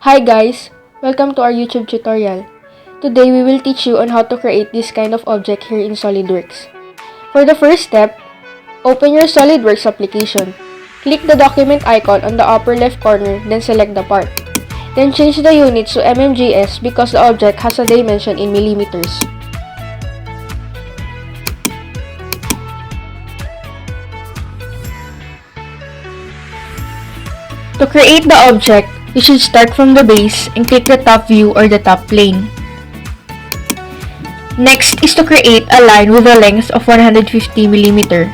Hi guys! Welcome to our YouTube tutorial. Today we will teach you on how to create this kind of object here in Solidworks. For the first step, open your Solidworks application. Click the document icon on the upper left corner, then select the part. Then change the units to mmgs because the object has a dimension in millimeters. To create the object, you should start from the base and click the top view or the top plane. Next is to create a line with a length of 150 mm.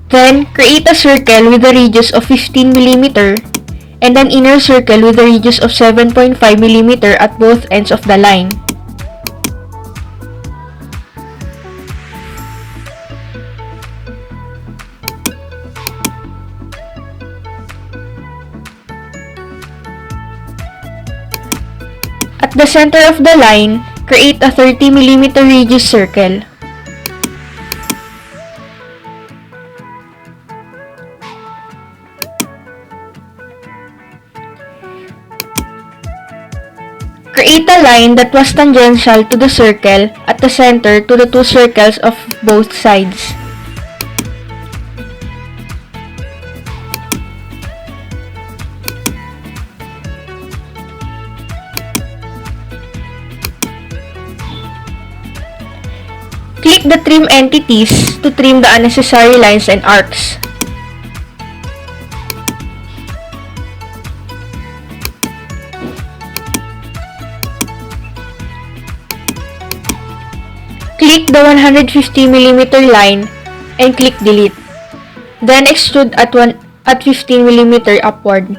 Then, create a circle with a radius of 15 mm and an inner circle with a radius of 7.5 mm at both ends of the line. At the center of the line, create a 30 mm radius circle. Create a line that was tangential to the circle at the center to the two circles of both sides. Click the trim entities to trim the unnecessary lines and arcs. Click the 150 mm line and click delete. Then extrude at 15 mm upward.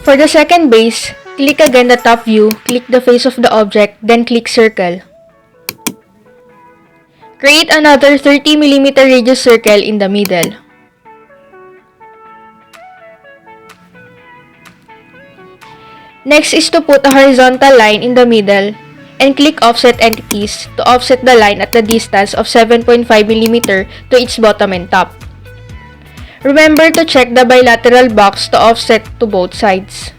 For the second base, click again the top view, click the face of the object, then click circle. Create another 30 mm radius circle in the middle. Next is to put a horizontal line in the middle and click offset entities to offset the line at the distance of 7.5 mm to its bottom and top. Remember to check the bilateral box to offset to both sides.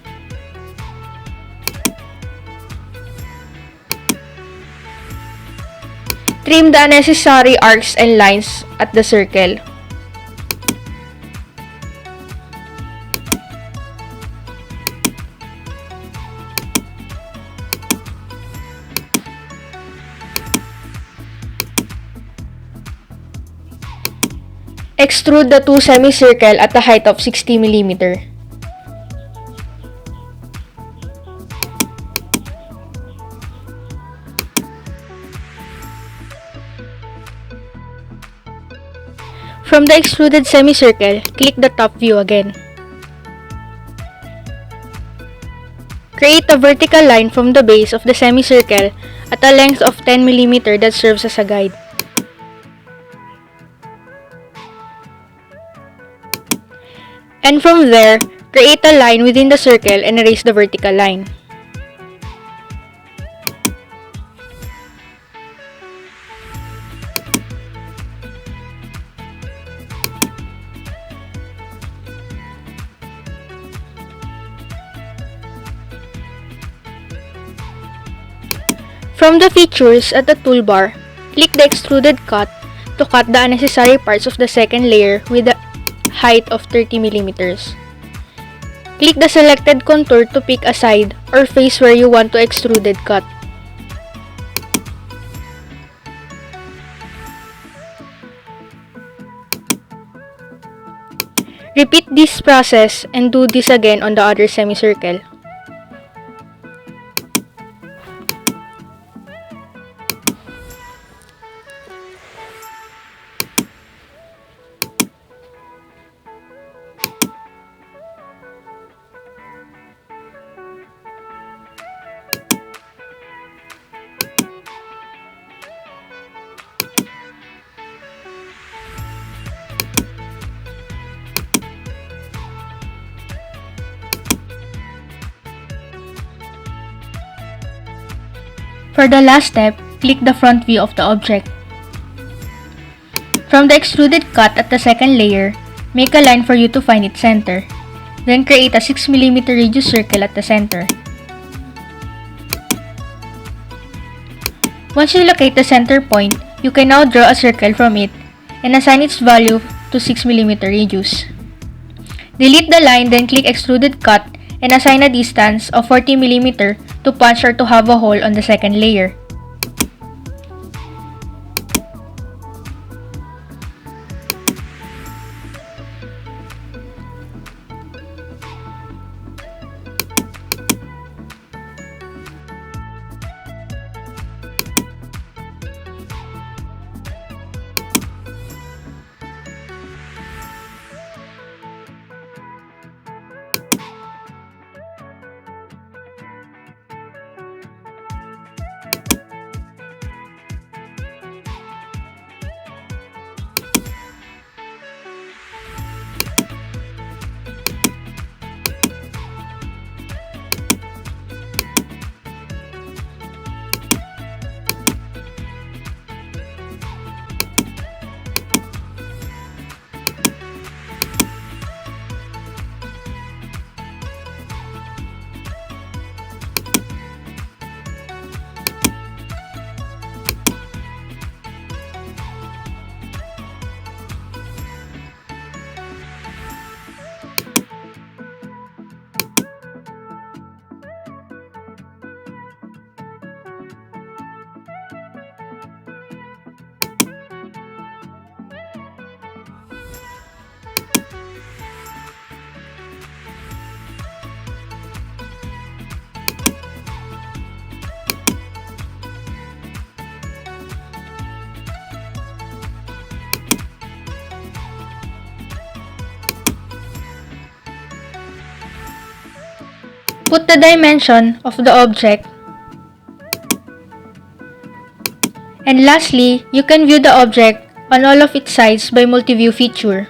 Trim the unnecessary arcs and lines at the circle. Extrude the two semicircle at a height of 60 mm. From the extruded semicircle, click the top view again. Create a vertical line from the base of the semicircle at a length of 10 mm that serves as a guide. And from there, create a line within the circle and erase the vertical line. From the features at the toolbar, click the extruded cut to cut the unnecessary parts of the second layer with a height of 30 mm. Click the selected contour to pick a side or face where you want to extruded cut. Repeat this process and do this again on the other semicircle. For the last step, click the front view of the object. From the extruded cut at the second layer, make a line for you to find its center. Then create a 6mm radius circle at the center. Once you locate the center point, you can now draw a circle from it and assign its value to 6mm radius. Delete the line, then click extruded cut and assign a distance of 40mm to punch or to have a hole on the second layer. Put the dimension of the object. And lastly, you can view the object on all of its sides by multi-view feature.